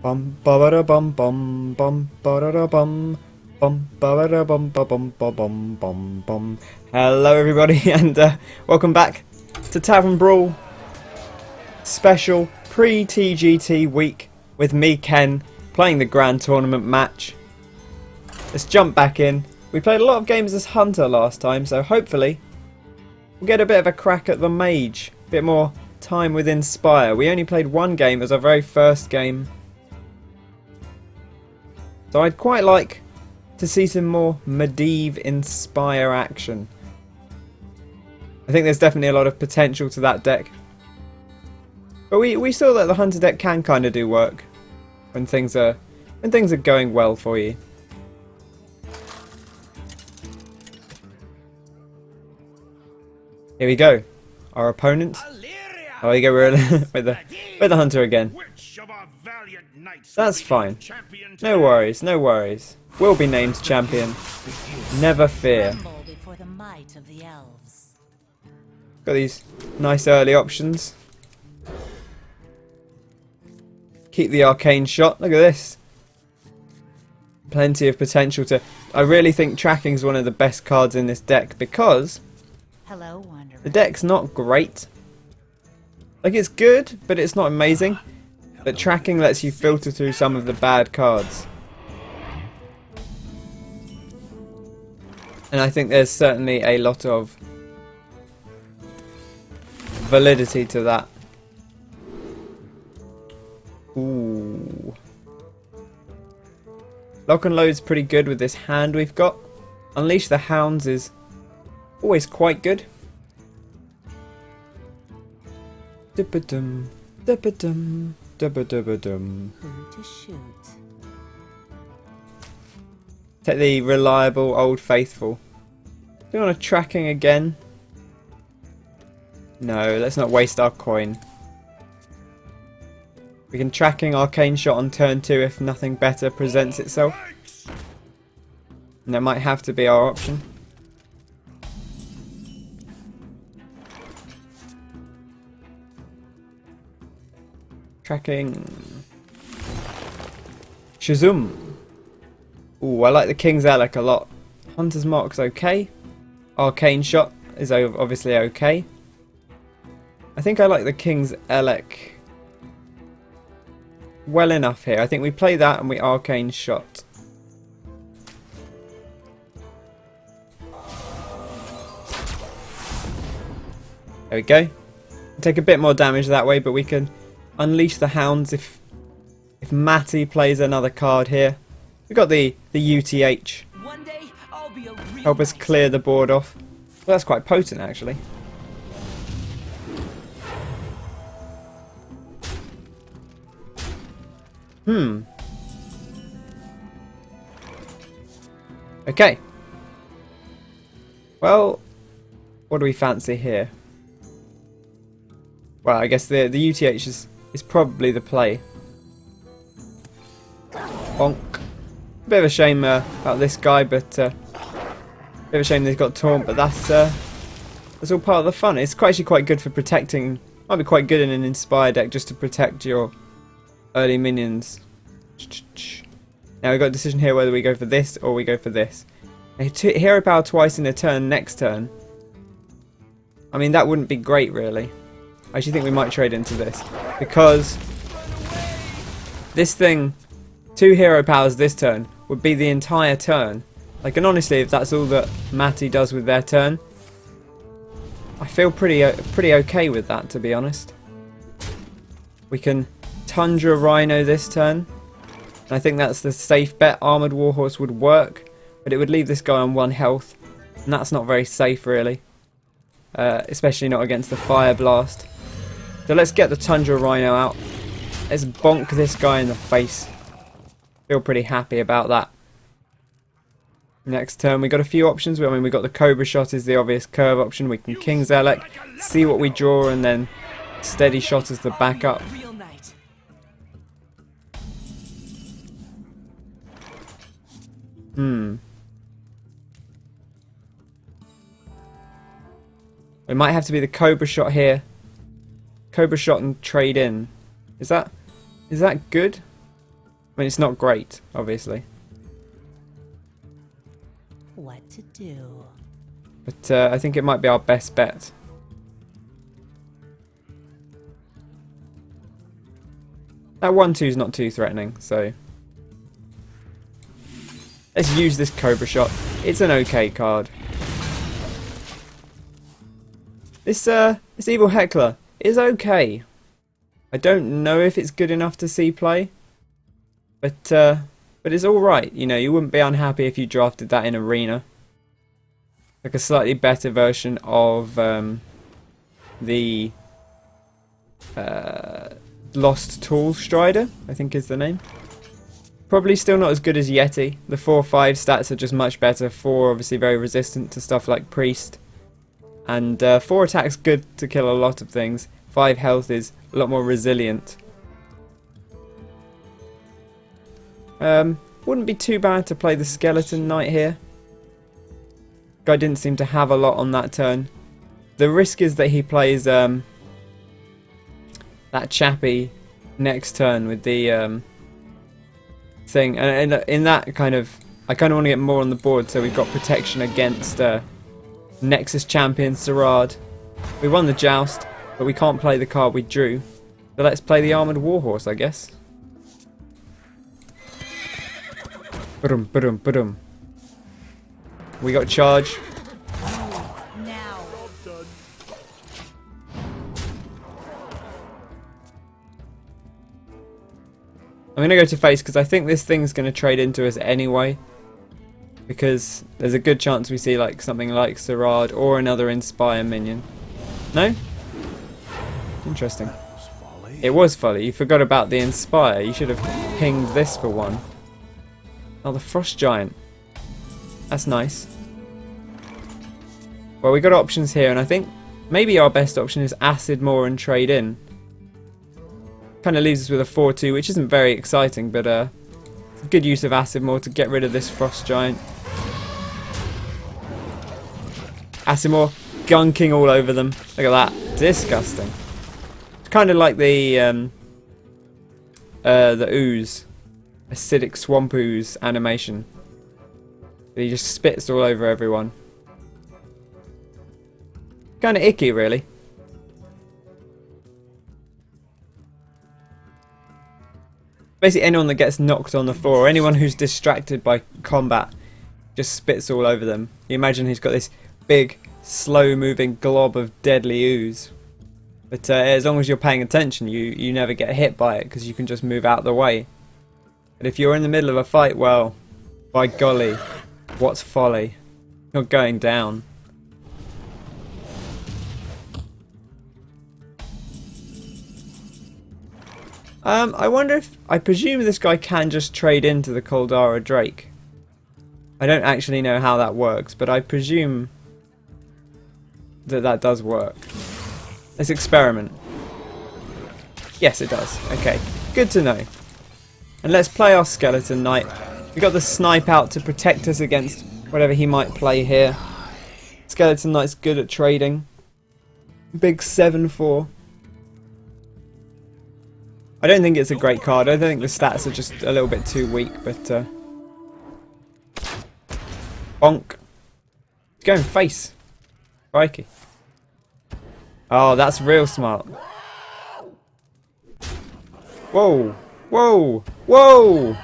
Bum ba ba da bum bum bum ba da da bum bum ba ba da bum ba bum ba bum bum bum. Hello everybody and welcome back to Tavern Brawl special pre-TGT week with me, Ken, playing the Grand Tournament match. Let's jump back in. We played a lot of games as Hunter last time, so hopefully we'll get a bit of a crack at the Mage. A bit more time with Inspire. We only played one game as our very first game, so I'd quite like to see some more Medivh Inspire action. I think there's definitely a lot of potential to that deck. But we saw that the Hunter deck can kind of do work when things are going well for you. Here we go. Our opponent. Oh, you go with the Hunter again. That's fine. No worries, no worries. Will be named champion. Never fear. Got these nice early options. Keep the arcane shot. Look at this. Plenty of potential to... I really think tracking is one of the best cards in this deck because the deck's not great. Like, it's good, but it's not amazing. But tracking lets you filter through some of the bad cards. And I think there's certainly a lot of validity to that. Ooh. Lock and load's pretty good with this hand we've got. Unleash the Hounds is always quite good. Dip-a-dum, dip-a-dum, dip-a-dum-a-dum. Who to shoot? Take the reliable Old Faithful. Do you want a tracking again? No, let's not waste our coin. We can tracking Arcane Shot on turn 2 if nothing better presents itself. And that might have to be our option. Tracking. Shazum. Ooh, I like the King's Elec a lot. Hunter's Mark's okay. Arcane Shot is obviously okay. I think I like the King's Elec well enough here. I think we play that and we Arcane Shot. There we go. Take a bit more damage that way, but we can unleash the Hounds if Matty plays another card here. We got the UTH. One day I'll be a real Help us clear the board off. Well, that's quite potent actually. Okay. Well, what do we fancy here? Well, I guess the UTH is probably the play. Bonk. Bit of a shame about this guy, but bit of a shame that he's got taunt. But that's all part of the fun. It's actually quite good for protecting. Might be quite good in an Inspire deck just to protect your early minions. Now we've got a decision here whether we go for this or we go for this. Now, hero power twice in a turn next turn. I mean, that wouldn't be great really. I actually think we might trade into this because this thing, 2 hero powers this turn would be the entire turn. Like, and honestly, if that's all that Matty does with their turn, I feel pretty okay with that, to be honest. We can Tundra Rhino this turn. And I think that's the safe bet. Armoured Warhorse would work, but it would leave this guy on 1 health, and that's not very safe really. Especially not against the Fire Blast. So let's get the Tundra Rhino out. Let's bonk this guy in the face. Feel pretty happy about that. Next turn we got a few options. I mean, we got the Cobra Shot is the obvious curve option. We can King's Elec, see what we draw, and then Steady Shot as the backup. It might have to be the Cobra Shot here. Cobra Shot and trade in. Is that good? I mean, it's not great, obviously. What to do? But I think it might be our best bet. That 1-2 is not too threatening, so... Let's use this Cobra Shot. It's an okay card. This Evil Heckler is okay. I don't know if it's good enough to see play. But it's alright. You know, you wouldn't be unhappy if you drafted that in Arena. Like a slightly better version of the Lost Tool Strider, I think is the name. Probably still not as good as Yeti. The 4-5 stats are just much better. 4 obviously very resistant to stuff like Priest. And 4 attacks good to kill a lot of things. 5 health is a lot more resilient. Wouldn't be too bad to play the Skeleton Knight here. Guy didn't seem to have a lot on that turn. The risk is that he plays that chappy next turn with the thing, and in that kind of, I kind of want to get more on the board, so we've got protection against Nexus-Champion Sarad. We won the Joust, but we can't play the card we drew, so let's play the Armoured Warhorse, I guess. Ba-dum, ba-dum, ba-dum. We got charge. Now. I'm going to go to face because I think this thing's going to trade into us anyway. Because there's a good chance we see like something like Sarad or another Inspire minion. No? Interesting. It was folly. You forgot about the Inspire. You should have pinged this for one. Oh, the Frost Giant. That's nice. Well, we got options here, and I think maybe our best option is Acid Maw and trade in. Kind of leaves us with a 4-2, which isn't very exciting, but it's a good use of Acid Maw to get rid of this Frost Giant. Acid Maw gunking all over them. Look at that. Disgusting. It's kind of like the ooze. Acidic swamp ooze animation. He just spits all over everyone. Kind of icky, really. Basically, anyone that gets knocked on the floor, or anyone who's distracted by combat, just spits all over them. You imagine he's got this big, slow-moving glob of deadly ooze. But as long as you're paying attention, you never get hit by it, because you can just move out of the way. But if you're in the middle of a fight, well, by golly, what's folly? You're going down. I wonder if... I presume this guy can just trade into the Koldara Drake. I don't actually know how that works, but I presume that that does work. Let's experiment. Yes, it does. Okay, good to know. And let's play our Skeleton Knight. We got the snipe out to protect us against whatever he might play here. Skeleton Knight's good at trading. Big 7-4. I don't think it's a great card. I don't think the stats are just a little bit too weak, but bonk. It's going face. Crikey. Oh, that's real smart. Whoa. Whoa. Whoa.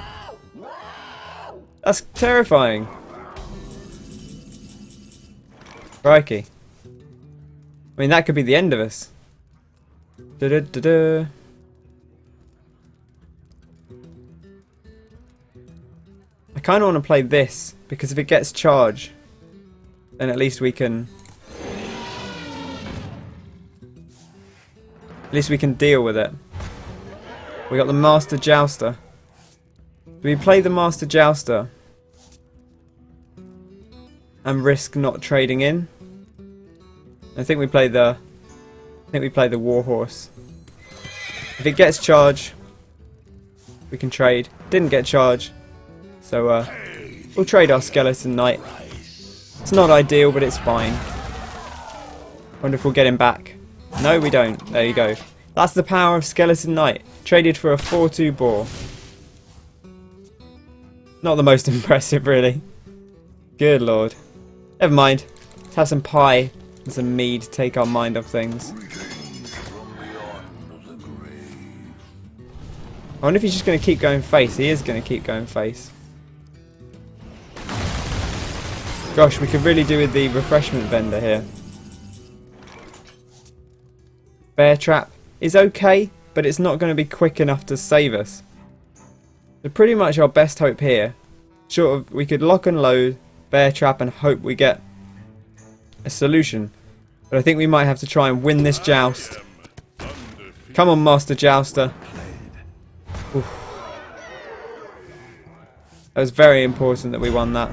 That's terrifying. Crikey. I mean, that could be the end of us. Da-da-da-da. I kind of want to play this, because if it gets charge, then at least we can... At least we can deal with it. We got the Master Jouster. Do we play the Master Jouster and risk not trading in? I think we play the... Warhorse. If it gets charge, we can trade. Didn't get charge, so we'll trade our Skeleton Knight. It's not ideal, but it's fine. Wonder if we'll get him back. No, we don't. There you go. That's the power of Skeleton Knight. Traded for a 4-2 boar. Not the most impressive, really. Good lord. Never mind. Let's have some pie and some mead to take our mind off things. I wonder if he's just going to keep going face. He is going to keep going face. Gosh, we could really do with the refreshment vendor here. Bear trap is okay, but it's not going to be quick enough to save us. So pretty much our best hope here, short of we could lock and load, bear trap, and hope we get a solution. But I think we might have to try and win this joust. Come on, Master Jouster. Oof. That was very important that we won that.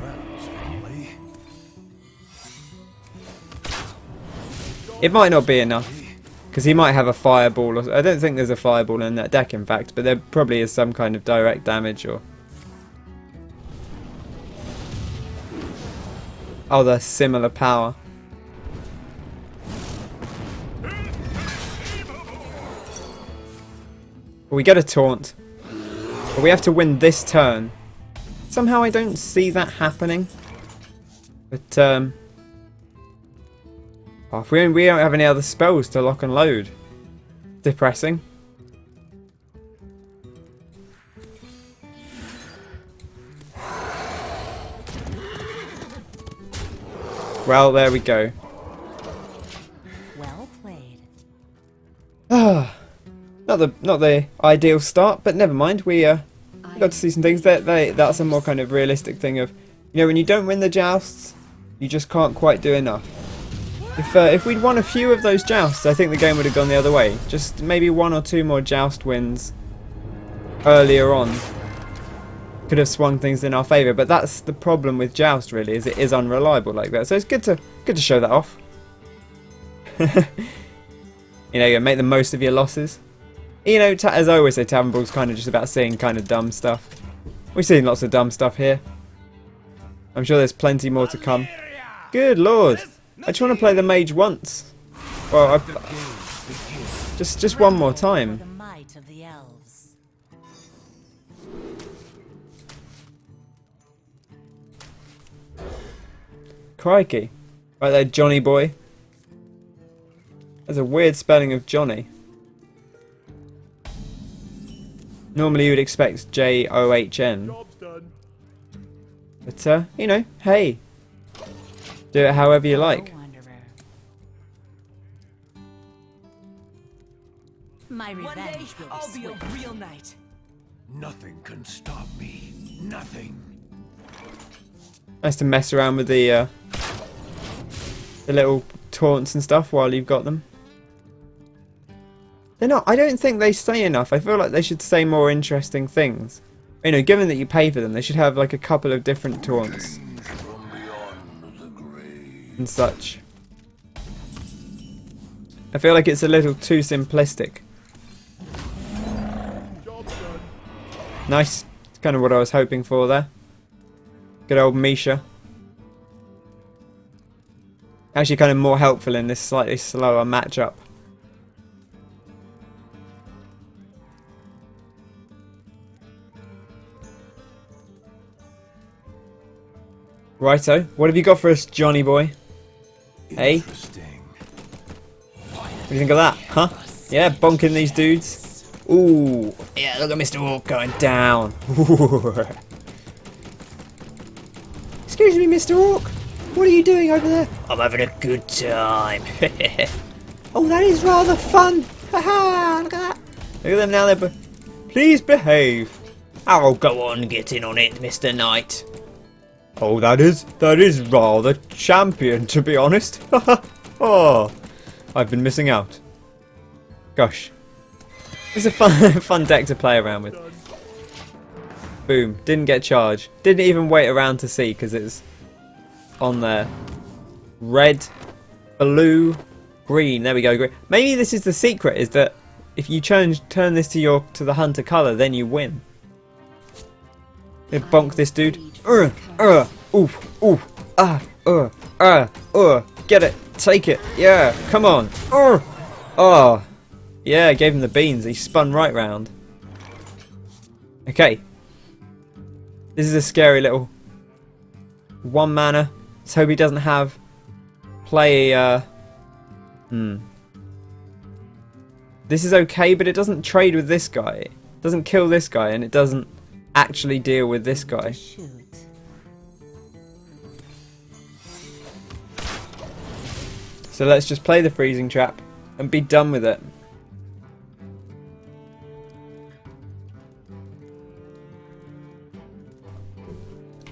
It might not be enough, because he might have a fireball. Or I don't think there's a fireball in that deck, in fact, but there probably is some kind of direct damage or other similar power. We get a taunt, but we have to win this turn. Somehow I don't see that happening. But if we don't have any other spells to lock and load. Depressing. Well, there we go. Well played. Not the ideal start, but never mind. We got to see some things. That's a more kind of realistic thing of, you know, when you don't win the jousts, you just can't quite do enough. If we'd won a few of those jousts, I think the game would have gone the other way. Just maybe 1 or 2 more joust wins earlier on could have swung things in our favour. But that's the problem with joust, really, is it is unreliable like that. So it's good to show that off. You know, you make the most of your losses. You know, as I always say, Tavern Brawl's kind of just about seeing kind of dumb stuff. We've seen lots of dumb stuff here. I'm sure there's plenty more to come. Good lord! I just want to play the mage once. Well, just one more time. The might of the elves. Crikey! Right there, Johnny boy. There's a weird spelling of Johnny. Normally you would expect J-O-H-N. But you know, hey. Do it however you like. My revenge will be I'll be a swift. real knight. Nothing can stop me. Nothing. Nice to mess around with the little taunts and stuff while you've got them. They're not. I don't think they say enough. I feel like they should say more interesting things. You know, given that you pay for them, they should have like a couple of different taunts and such. I feel like it's a little too simplistic. Nice. It's kind of what I was hoping for there. Good old Misha. Actually kind of more helpful in this slightly slower matchup. Righto, what have you got for us, Johnny boy? Hey? What do you think of that, huh? Yeah, bonking these dudes. Ooh, yeah, look at Mr. Hawk going down. Excuse me, Mr. Hawk. What are you doing over there? I'm having a good time. Oh, that is rather fun. Haha, look at that. Look at them now, please behave. Oh, go on, get in on it, Mr. Knight. Oh, that is rather champion, to be honest. Oh, I've been missing out. Gosh. It's a fun deck to play around with. Boom. Didn't get charged. Didn't even wait around to see because it's on there. Red, blue, green. There we go. Green. Maybe this is the secret, is that if you turn this to the hunter colour, then you win. Bonk this dude. Get it. Take it. Yeah. Come on. Oh. Yeah, gave him the beans. He spun right round. Okay. This is a scary little 1 mana. Let's hope he doesn't have play. This is okay, but it doesn't trade with this guy. It doesn't kill this guy, and it doesn't actually deal with this guy. Shoot. So let's just play the freezing trap and be done with it.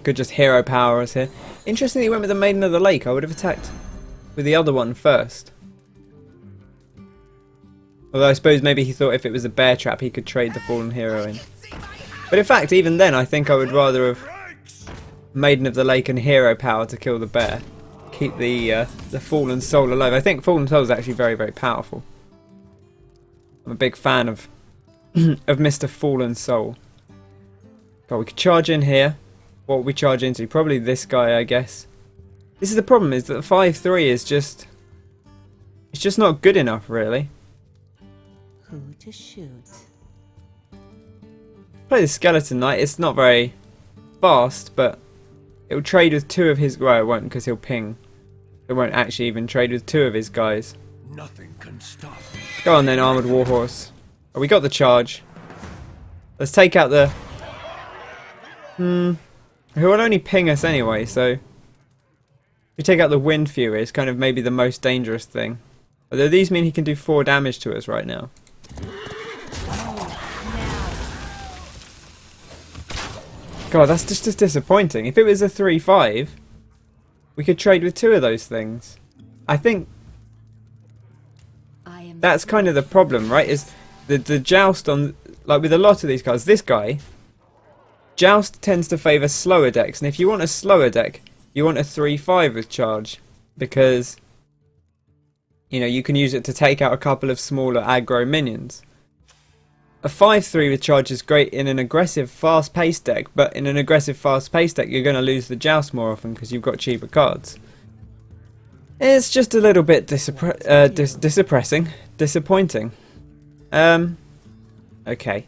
Could just hero power us here. Interesting he went with the Maiden of the Lake. I would have attacked with the other one first. Although I suppose maybe he thought if it was a bear trap he could trade the fallen hero in. But in fact, even then I think I would rather have Maiden of the Lake and hero power to kill the bear. Keep the fallen soul alive. I think fallen soul is actually very, very powerful. I'm a big fan of of Mr. Fallen Soul. God, we could charge in here. What would we charge into? Probably this guy, I guess. This is the problem, is that the 5/3 is just... it's just not good enough, really. Who to shoot? Play the Skeleton Knight. It's not very fast, but it will trade with 2 of his... well, it won't, because he'll ping. It won't actually even trade with 2 of his guys. Nothing can stop me. Go on then, Armoured Warhorse. Oh, we got the charge. Let's take out the... who will only ping us anyway, so... if we take out the Wind Fury, it's kind of maybe the most dangerous thing. Although these mean he can do 4 damage to us right now. God, that's just disappointing. If it was a 3/5, we could trade with 2 of those things. I think that's kind of the problem, right? Is the Joust on, like with a lot of these cards, this guy, Joust tends to favour slower decks, and if you want a slower deck, you want a 3/5 with charge, because you know you can use it to take out a couple of smaller aggro minions. A 5/3 with charge is great in an aggressive, fast-paced deck, but in an aggressive, fast-paced deck, you're going to lose the Joust more often because you've got cheaper cards. It's just a little bit disappointing. Okay.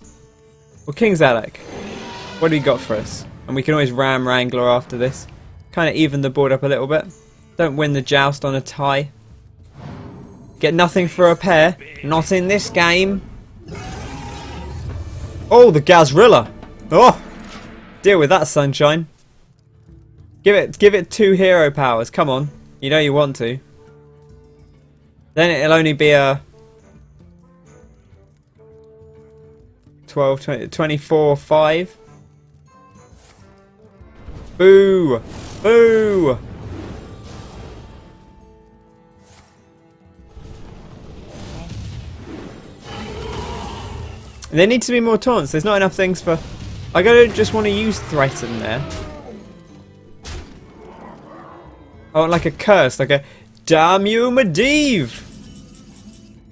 Well, King's Alec, what do you got for us? And we can always Ram Wrangler after this. Kind of even the board up a little bit. Don't win the Joust on a tie. Get nothing for a pair. Not in this game. Oh, the Gazrilla. Oh, deal with that, sunshine. Give it 2 hero powers. Come on, you know you want to. Then it'll only be a 12, 20, 24, 5. Boo, boo. There needs to be more taunts. There's not enough things for... I don't just want to use Threaten there. I want like a curse, like a damn you Medivh!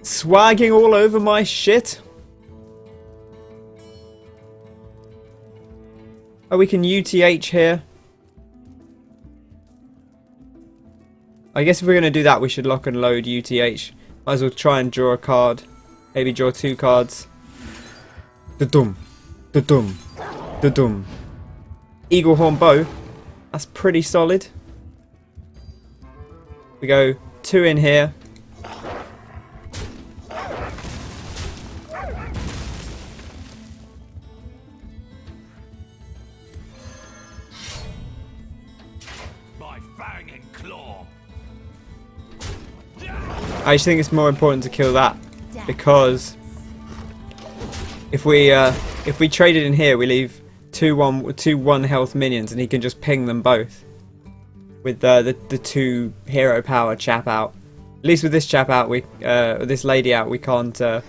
Swagging all over my shit. Oh, we can UTH here. I guess if we're going to do that, we should lock and load UTH. Might as well try and draw a card. Maybe draw 2 cards. Da-dum. Da-dum. Da-dum. Eagle Horn Bow. That's pretty solid. We go 2 in here. My fang and claw. I just think it's more important to kill that, because if we trade it in here, we leave 2/1 health minions, and he can just ping them both with the 2 hero power chap out. At least with this chap out, this lady out, we can't. Oh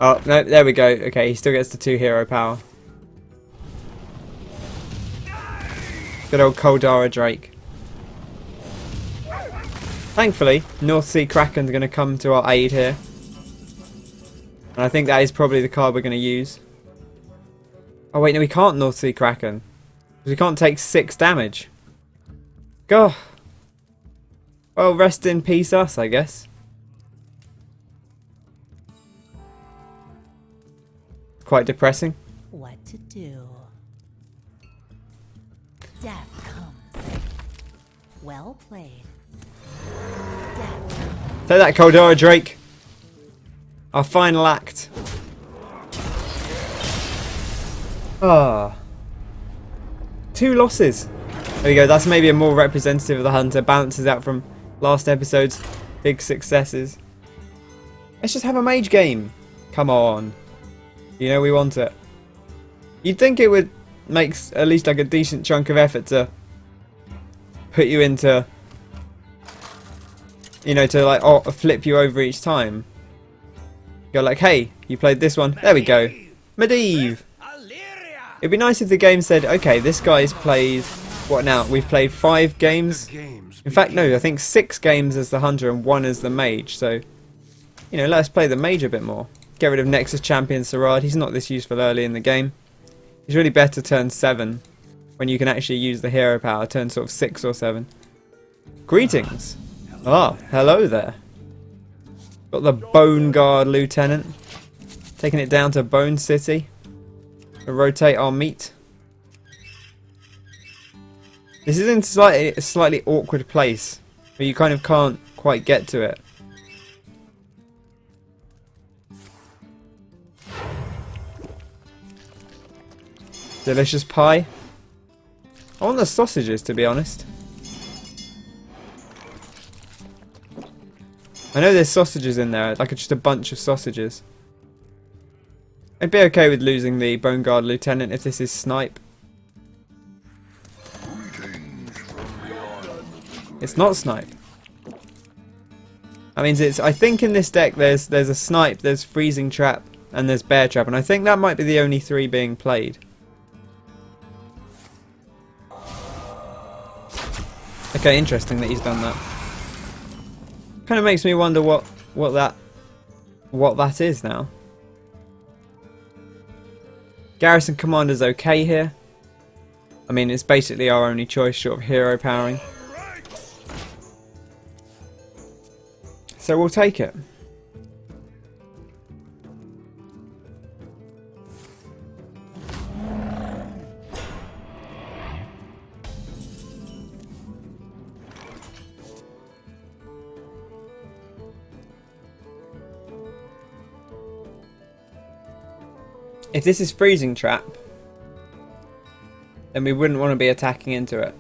no, there we go. Okay, he still gets the 2 hero power. Good old Koldara Drake. Thankfully, North Sea Kraken's going to come to our aid here. And I think that is probably the card we're going to use. Oh wait, no, we can't North Sea Kraken. Because we can't take 6 damage. Go. Well, rest in peace us, I guess. Quite depressing. What to do? Death comes. Well played. Death comes. Take that, Koldara Drake. Our final act. Ah. 2 losses. There we go. That's maybe a more representative of the hunter. Balances out from last episode's big successes. Let's just have a mage game. Come on. You know we want it. You'd think it would make at least like a decent chunk of effort to put you into, you know, to like flip you over each time. Go like, hey, you played this one. There we go. Medivh. It'd be nice if the game said, okay, this guy's played, what now? We've played 5 games. In fact, no, I think 6 games as the hunter and 1 as the mage. So, you know, let's play the mage a bit more. Get rid of Nexus-Champion Sarad. He's not this useful early in the game. He's really better turn 7 when you can actually use the hero power, turn sort of 6 or 7. Greetings. Ah, hello there. Got the Bone Guard Lieutenant. Taking it down to Bone City. To rotate our meat. This is in a slightly awkward place where you kind of can't quite get to it. Delicious pie. I want the sausages, to be honest. I know there's sausages in there, like just a bunch of sausages. I'd be okay with losing the Bone Guard Lieutenant if this is snipe. It's not snipe. That means it's. I think in this deck there's a snipe, there's freezing trap, and there's bear trap, and I think that might be the only 3 being played. Okay, interesting that he's done that. Kind of makes me wonder what that is now. Garrison Commander's okay here. I mean, it's basically our only choice short of hero powering. So we'll take it. If this is freezing trap, then we wouldn't want to be attacking into it.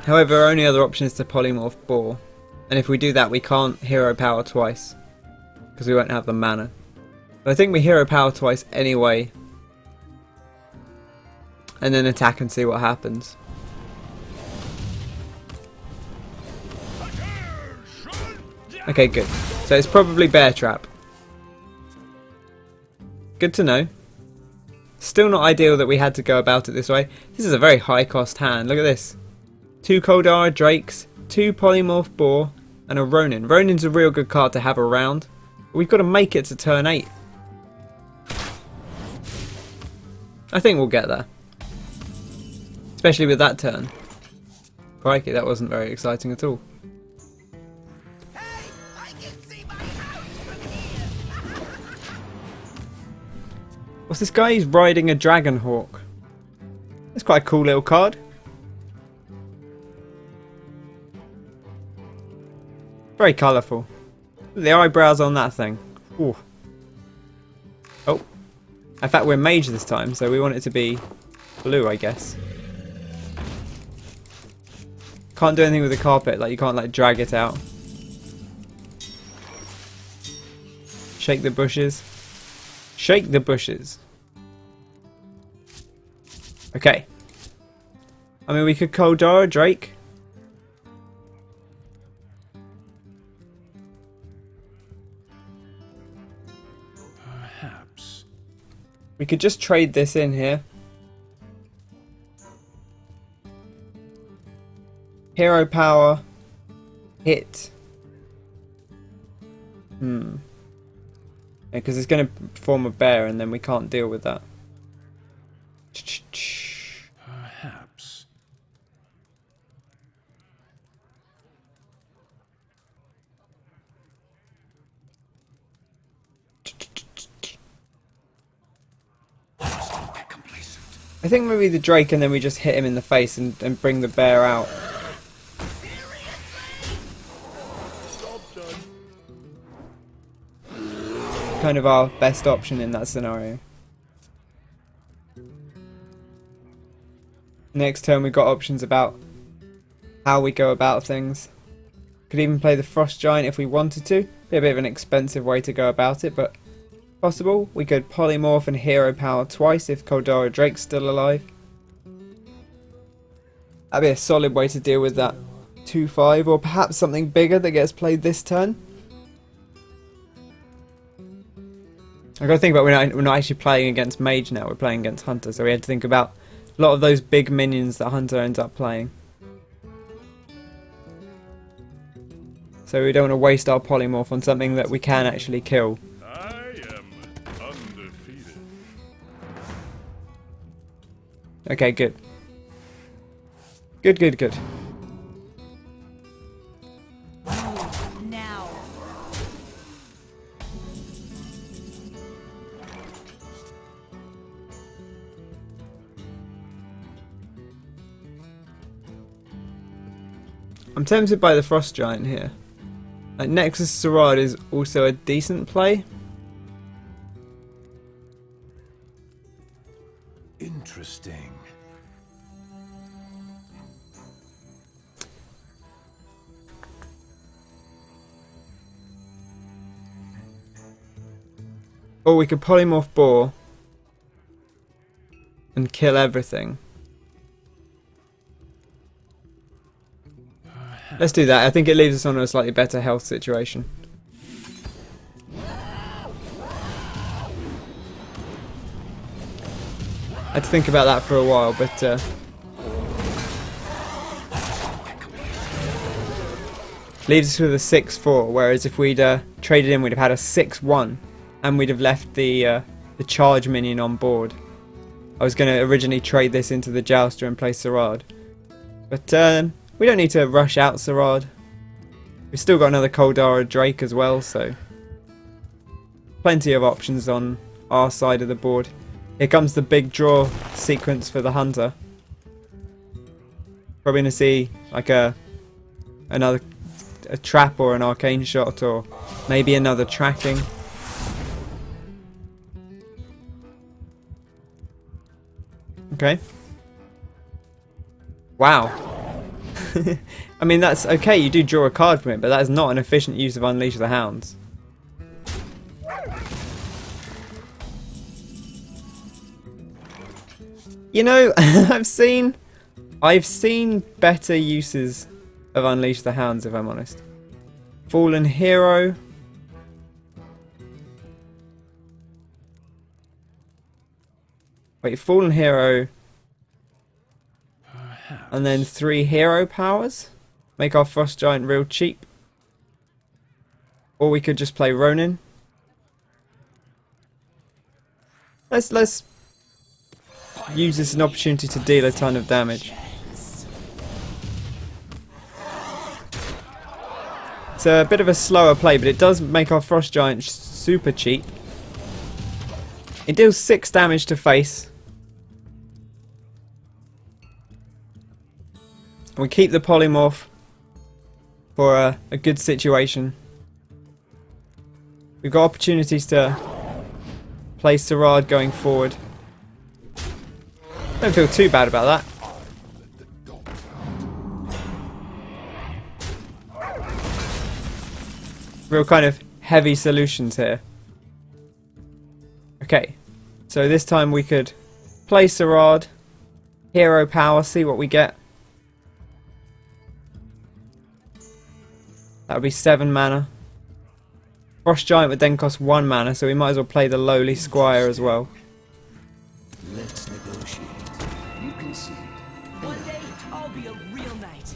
However, our only other option is to polymorph boar, and if we do that we can't hero power twice, because we won't have the mana. But I think we hero power twice anyway, and then attack and see what happens. Okay, good. So it's probably bear trap. Good to know. Still not ideal that we had to go about it this way. This is a very high cost hand. Look at this. 2 Koldara Drakes, 2 Polymorph Boar, and a Ronin. Ronin's a real good card to have around. But we've got to make it to turn 8. I think we'll get there. Especially with that turn. Crikey, that wasn't very exciting at all. What's this guy? He's riding a Dragon Hawk. That's quite a cool little card. Very colourful. The eyebrows on that thing. Ooh. Oh. In fact, we're mage this time, so we want it to be blue, I guess. Can't do anything with the carpet, like you can't like drag it out. Shake the bushes. Shake the bushes. Okay. I mean, we could Koldara Drake. Perhaps. We could just trade this in here. Hero power. Hit. Because it's going to form a bear and then we can't deal with that. Perhaps. I think maybe the Drake and then we just hit him in the face and bring the bear out. Kind of our best option in that scenario. Next turn we've got options about how we go about things. Could even play the Frost Giant if we wanted to. Be a bit of an expensive way to go about it, but possible. We could polymorph and hero power twice if Koldara Drake's still alive. That'd be a solid way to deal with that 2-5, or perhaps something bigger that gets played this turn. I've got to think about we're not actually playing against Mage now, we're playing against Hunter, so we had to think about a lot of those big minions that Hunter ends up playing. So we don't want to waste our polymorph on something that we can actually kill. I am undefeated. Okay, good. Good. Now. I'm tempted by the Frost Giant here. Like, Nexus-Champion is also a decent play. Interesting. Or we could polymorph Boar and kill everything. Let's do that. I think it leaves us on a slightly better health situation. I had to think about that for a while, but leaves us with a 6-4, whereas if we'd traded in, we'd have had a 6-1, and we'd have left the charge minion on board. I was going to originally trade this into the Jouster and play Sarad, but we don't need to rush out Sarad. We've still got another Koldara Drake as well, so plenty of options on our side of the board. Here comes the big draw sequence for the Hunter. Probably going to see like a trap or an arcane shot, or maybe another tracking. Okay. Wow. I mean, that's okay, you do draw a card from it, but that is not an efficient use of Unleash the Hounds. You know, I've seen better uses of Unleash the Hounds, if I'm honest. Fallen Hero. Wait, Fallen Hero. And then 3 hero powers. Make our Frost Giant real cheap. Or we could just play Ronin. Let's use this as an opportunity to deal a ton of damage. It's a bit of a slower play, but it does make our Frost Giant super cheap. It deals 6 damage to face. We keep the polymorph for a good situation. We've got opportunities to play Sarad going forward. Don't feel too bad about that. Real kind of heavy solutions here. Okay, so this time we could play Sarad, hero power, see what we get. That would be 7 mana. Frost Giant would then cost 1 mana, so we might as well play the lowly Squire as well. Let's negotiate. You can see. One day I'll be a real knight.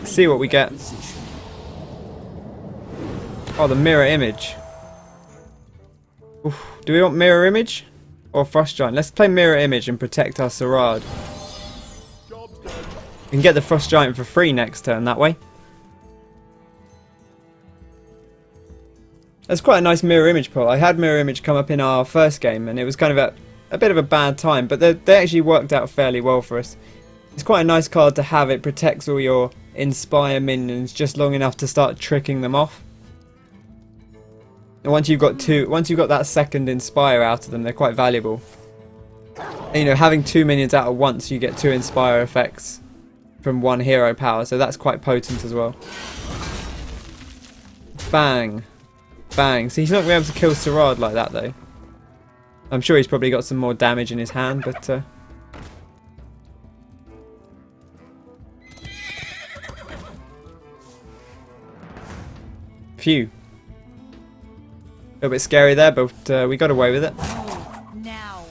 See what we get. Oh, the mirror image. Oof. Do we want mirror image or Frost Giant? Let's play mirror image and protect our Sarad. We can get the Frost Giant for free next turn that way. That's quite a nice mirror image pull. I had mirror image come up in our first game, and it was kind of a bit of a bad time, but they actually worked out fairly well for us. It's quite a nice card to have. It protects all your Inspire minions just long enough to start tricking them off. And once you've got that second Inspire out of them, they're quite valuable. And, you know, having 2 minions out at once, you get 2 Inspire effects from 1 hero power, so that's quite potent as well. Bang. Bang. So he's not going to be able to kill Sirad like that, though. I'm sure he's probably got some more damage in his hand, but... Phew. A little bit scary there, but we got away with it. Now.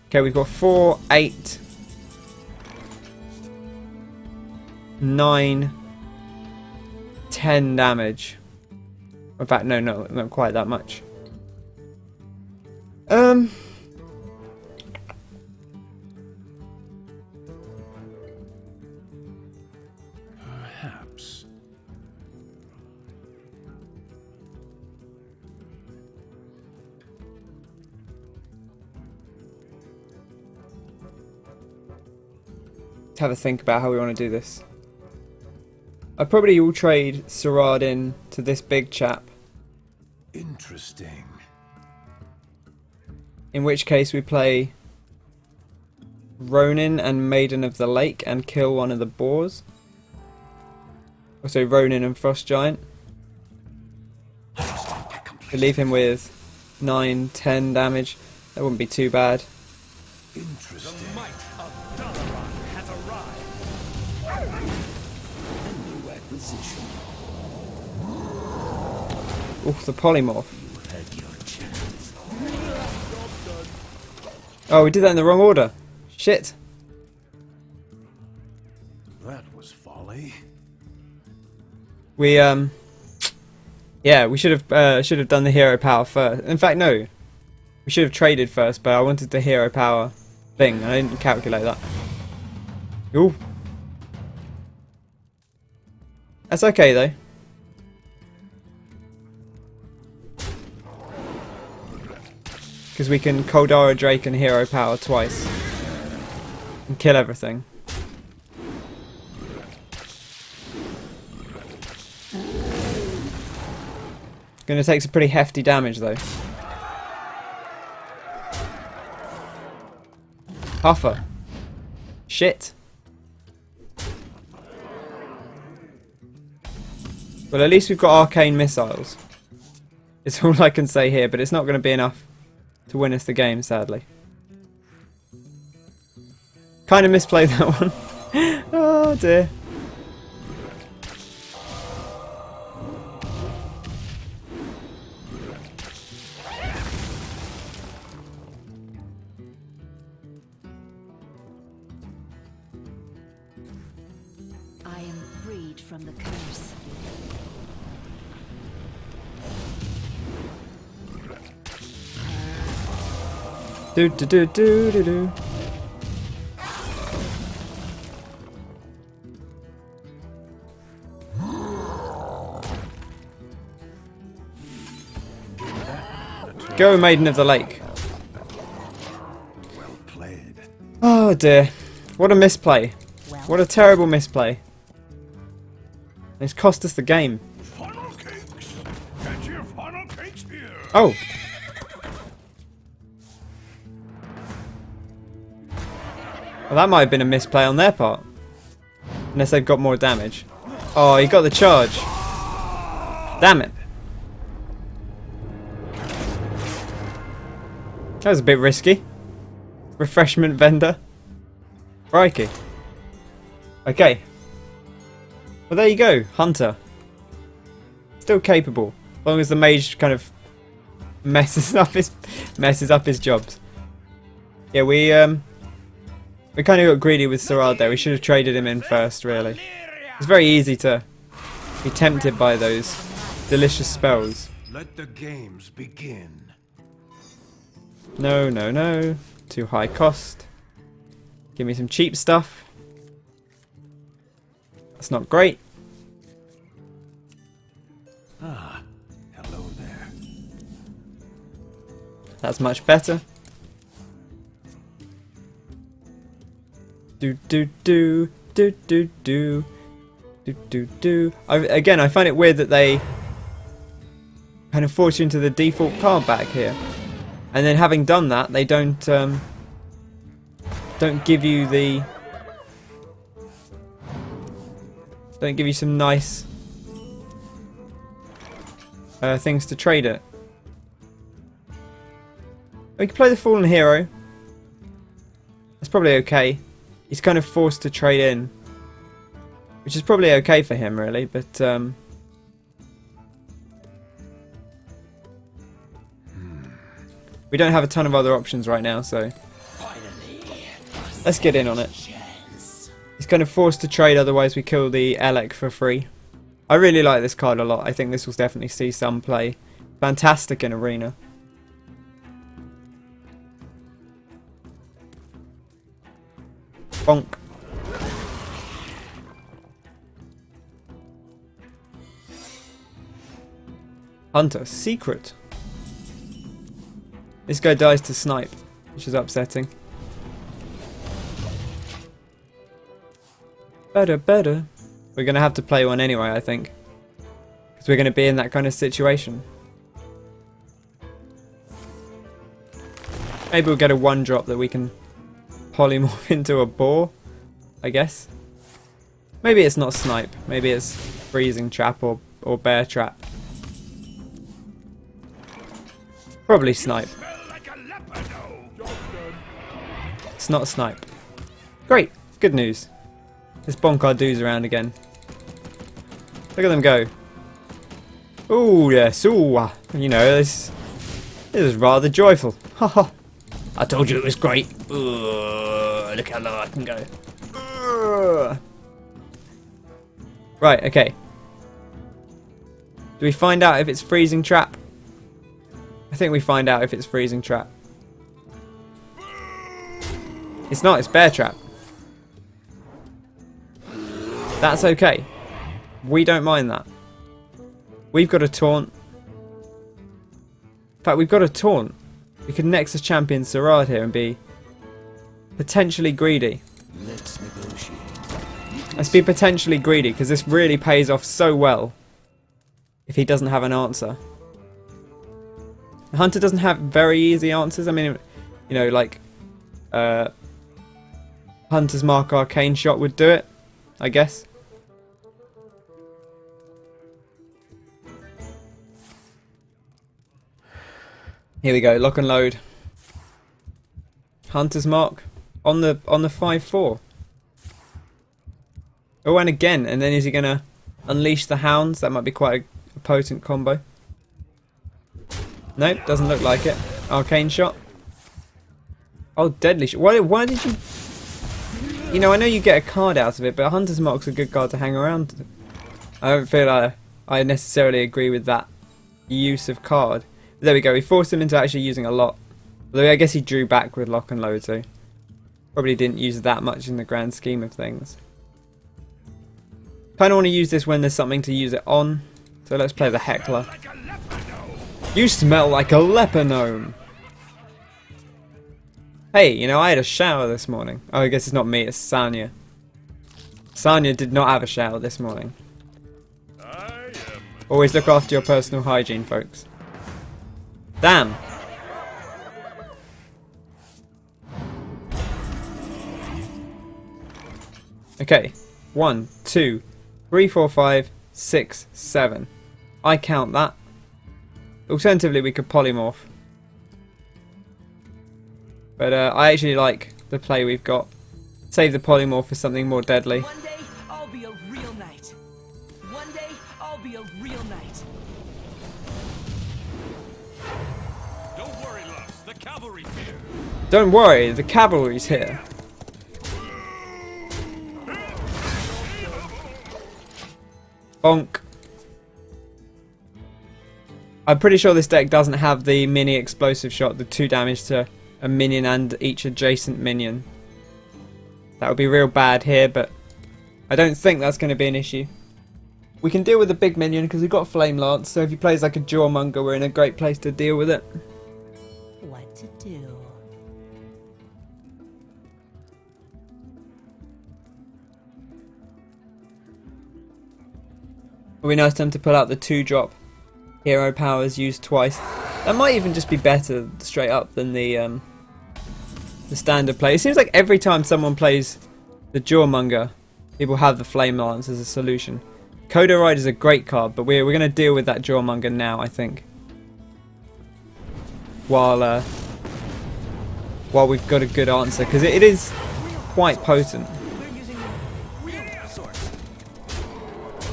Okay, we've got 4, 8, 9, 10 damage. In fact, no, not quite that much. Perhaps. Let's have a think about how we want to do this. I probably will trade Sirad in to this big chap. Interesting. In which case we play Ronin and Maiden of the Lake and kill one of the boars. Also Ronin and Frost Giant. To leave him with 9, 10 damage. That wouldn't be too bad. Interesting. The might of Dalaran has arrived. New acquisition. Oof, the polymorph. You had your chance. Oh, we did that in the wrong order. Shit. That was folly. We yeah, we should have done the hero power first. In fact, no. We should have traded first, but I wanted the hero power thing. I didn't calculate that. Ooh. That's okay though. Because we can Koldara Drake and hero power twice. And kill everything. Gonna take some pretty hefty damage though. Puffer. Shit. Well, at least we've got arcane missiles. It's all I can say here, but it's not going to be enough to win us the game, sadly. Kind of misplayed that one. Oh dear. I am freed from the curse. Do do do do do do. Go, Maiden of the Lake. Well played. Oh dear. What a misplay. What a terrible misplay. It's cost us the game. Funnel cakes. Get your funnel cakes here. Oh. Well, that might have been a misplay on their part. Unless they've got more damage. Oh, he got the charge. Damn it. That was a bit risky. Refreshment vendor. Crikey. Okay. Well, there you go. Hunter. Still capable. As long as the mage kind of messes up his jobs. Yeah, we kind of got greedy with Sirad there. We should have traded him in first, really. It's very easy to be tempted by those delicious spells. Let the games begin. No, no, no. Too high cost. Give me some cheap stuff. That's not great. That's much better. Do do do do do do do do do. Again, I find it weird that they kind of force you into the default card back here, and then having done that, they don't give you the some nice things to trade it. We can play the Fallen Hero. That's probably okay. He's kind of forced to trade in, which is probably okay for him, really. But we don't have a ton of other options right now, so let's get in on it. He's kind of forced to trade, otherwise we kill the Elec for free. I really like this card a lot. I think this will definitely see some play. Fantastic in Arena. Bonk. Hunter, secret. This guy dies to snipe, which is upsetting. Better. We're going to have to play one anyway, I think. Because we're going to be in that kind of situation. Maybe we'll get a 1-drop that we can polymorph into a boar, I guess. Maybe it's not snipe. Maybe it's freezing trap or bear trap. Probably snipe. It's not snipe. Great. Good news. Let's bonk our dudes around again. Look at them go. Ooh, yes. Ooh, you know, this is rather joyful. Haha. I told you it was great. Look how low I can go. Right, okay. Do we find out if it's freezing trap? I think we find out if it's freezing trap. It's not, it's bear trap. That's okay. We don't mind that. We've got a taunt. In fact, we've got a taunt. We could Nexus-Champion Sarad here and be potentially greedy. Let's negotiate. Let's be potentially greedy, because this really pays off so well if he doesn't have an answer. The Hunter doesn't have very easy answers. I mean, you know, like Hunter's Mark Arcane Shot would do it, I guess. Here we go, lock and load. Hunter's Mark on the 5/4. Oh, and again, and then is he gonna unleash the hounds? That might be quite a potent combo. Nope, doesn't look like it. Arcane Shot. Oh, Deadly Shot. Why did you... You know, I know you get a card out of it, but Hunter's Mark's a good card to hang around. I don't feel I necessarily agree with that use of card. There we go, we forced him into actually using a lot. Although I guess he drew back with lock and load, so probably didn't use that much in the grand scheme of things. Kind of want to use this when there's something to use it on. So let's play the Heckler. You smell like a leper gnome. Hey, you know, I had a shower this morning. Oh, I guess it's not me, it's Sanya. Sanya did not have a shower this morning. Always look after your personal hygiene, folks. Damn. Okay. 1, 2, 3, 4, 5, 6, 7. I count that. Alternatively, we could polymorph. But I actually like the play we've got. Save the polymorph for something more deadly. One day, I'll be a real knight. One day, I'll be a real knight. Don't worry, Lux. The cavalry's here. Don't worry, the cavalry's here. Bonk. I'm pretty sure this deck doesn't have the mini explosive shot, the 2 damage to a minion and each adjacent minion. That would be real bad here, but I don't think that's going to be an issue. We can deal with the big minion because we've got Flame Lance, so if he plays like a Jawmonger, we're in a great place to deal with it. Why It'll be nice time to pull out the 2-drop hero powers used twice. That might even just be better straight up than the standard play. It seems like every time someone plays the Jawmonger, people have the Flame Lance as a solution. Coda Ride is a great card, but we're going to deal with that Jawmonger now, I think. While we've got a good answer, because it is quite potent.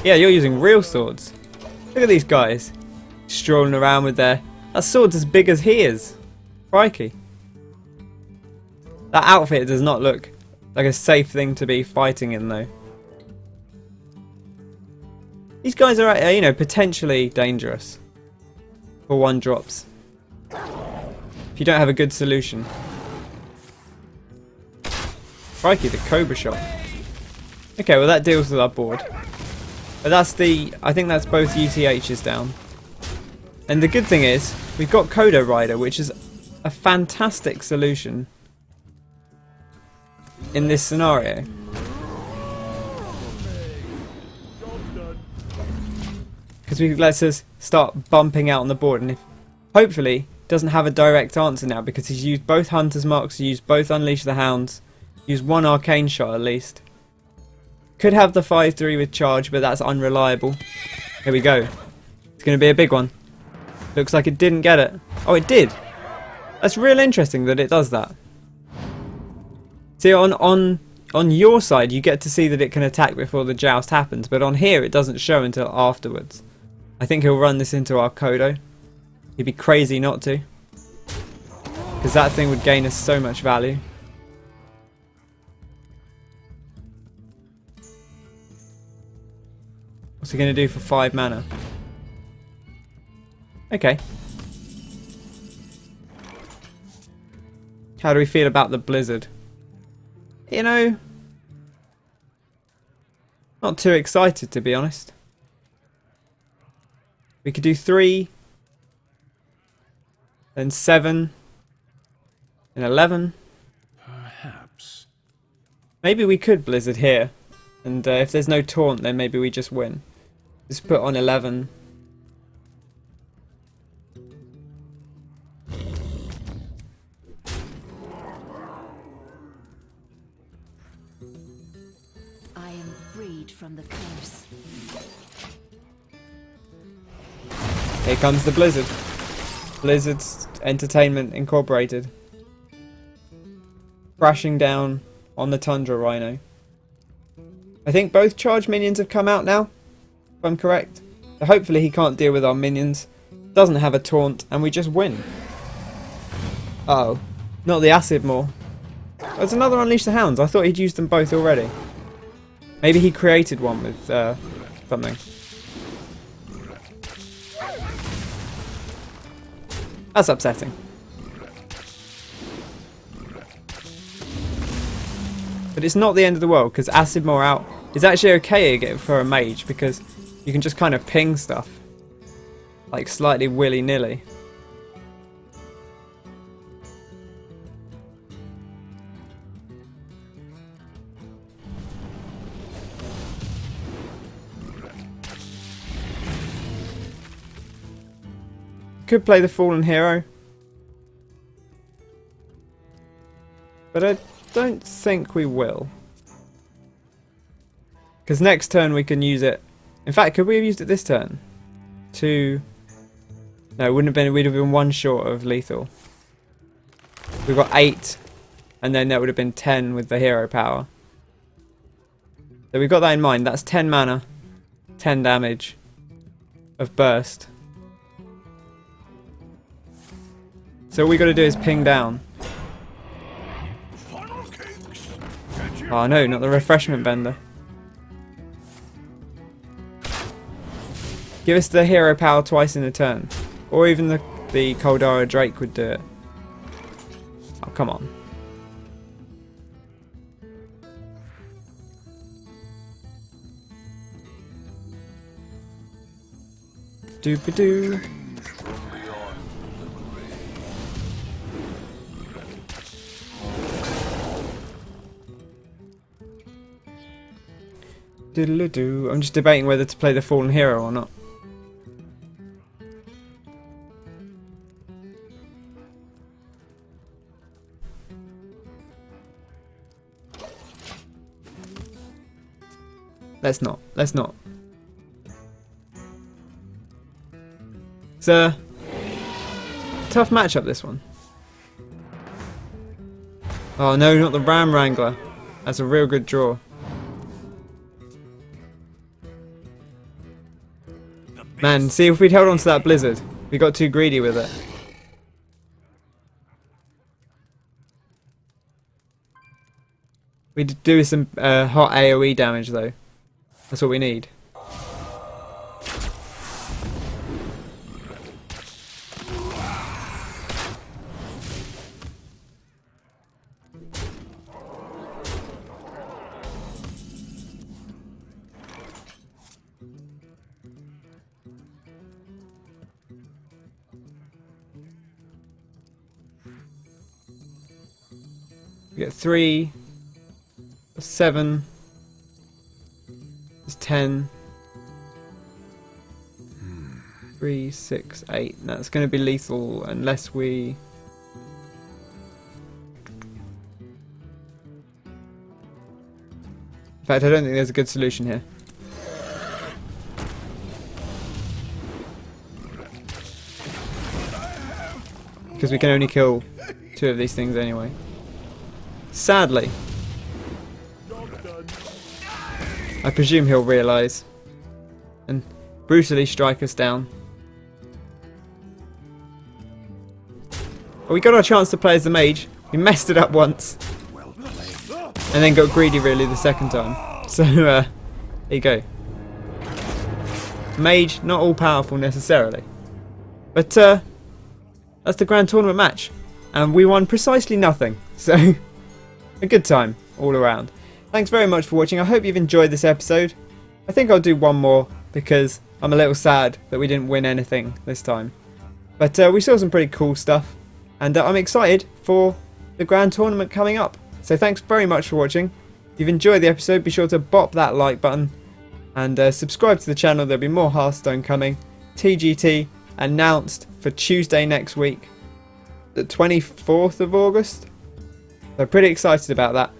Yeah, you're using real swords. Look at these guys strolling around with their... That sword's as big as he is. Crikey. That outfit does not look like a safe thing to be fighting in, though. These guys are, you know, potentially dangerous for 1-drops. If you don't have a good solution. Crikey, the Cobra shot. Okay, well that deals with our board. But that's the... I think that's both UTHs down. And the good thing is, we've got Coda Rider, which is a fantastic solution in this scenario. Because it lets us start bumping out on the board, and if hopefully doesn't have a direct answer now because he's used both Hunter's Marks, used both Unleash the Hounds, used 1 Arcane Shot at least. Could have the 5-3 with charge, but that's unreliable. Here we go. It's going to be a big one. Looks like it didn't get it. Oh, it did. That's real interesting that it does that. See, on your side, you get to see that it can attack before the joust happens, but on here, it doesn't show until afterwards. I think he'll run this into our Kodo. He'd be crazy not to, because that thing would gain us so much value. What's he going to do for 5 mana? Okay. How do we feel about the Blizzard? You know, not too excited, to be honest. We could do 3, then 7, and 11. Perhaps. Maybe we could Blizzard here, and if there's no taunt, then maybe we just win. Just put on 11. I am freed from the curse. Here comes the Blizzard. Blizzard's Entertainment Incorporated. Crashing down on the Tundra Rhino. I think both charge minions have come out now, if I'm correct. So hopefully he can't deal with our minions. Doesn't have a taunt, and we just win. Uh oh. Not the Acid Maw. There's another Unleash the Hounds. I thought he'd used them both already. Maybe he created one with something. That's upsetting. But it's not the end of the world, because Acid Maw out is actually okay for a mage, because you can just kind of ping stuff. Like slightly willy-nilly. Could play the Fallen Hero. But I don't think we will. Because next turn we can use it. In fact, could we have used it this turn? No, it wouldn't have been. We'd have been 1 short of lethal. We've got 8. And then that would have been 10 with the hero power. So we've got that in mind. That's 10 mana. 10 damage. Of burst. So all we got to do is ping down. Oh no, not the refreshment bender. Give us the hero power twice in a turn. Or even the Koldara Drake would do it. Oh, come on. Doop-a-doo. Do-do-do-do-do. I'm just debating whether to play the Fallen Hero or not. Let's not. Let's not. It's a tough matchup, this one. Oh no, not the Ram Wrangler. That's a real good draw. Man, see if we'd held on to that Blizzard. We got too greedy with it. We'd do some hot AoE damage though. That's what we need. We get 3, 7, it's 10, 3, 6, 8. That's going to be lethal unless we... In fact, I don't think there's a good solution here. Because we can only kill 2 of these things anyway. Sadly. I presume he'll realise and brutally strike us down. Well, we got our chance to play as the Mage. We messed it up once. And then got greedy really the second time. So, there you go. Mage, not all powerful necessarily. But, that's the Grand Tournament match. And we won precisely nothing. So, a good time all around. Thanks very much for watching. I hope you've enjoyed this episode. I think I'll do one more because I'm a little sad that we didn't win anything this time. But we saw some pretty cool stuff. And I'm excited for the Grand Tournament coming up. So thanks very much for watching. If you've enjoyed the episode, be sure to bop that like button. And subscribe to the channel. There'll be more Hearthstone coming. TGT announced for Tuesday next week. The 24th of August. So pretty excited about that.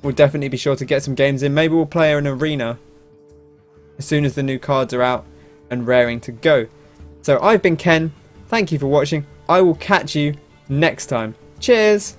We'll definitely be sure to get some games in. Maybe we'll play an arena as soon as the new cards are out and raring to go. So I've been Ken. Thank you for watching. I will catch you next time. Cheers!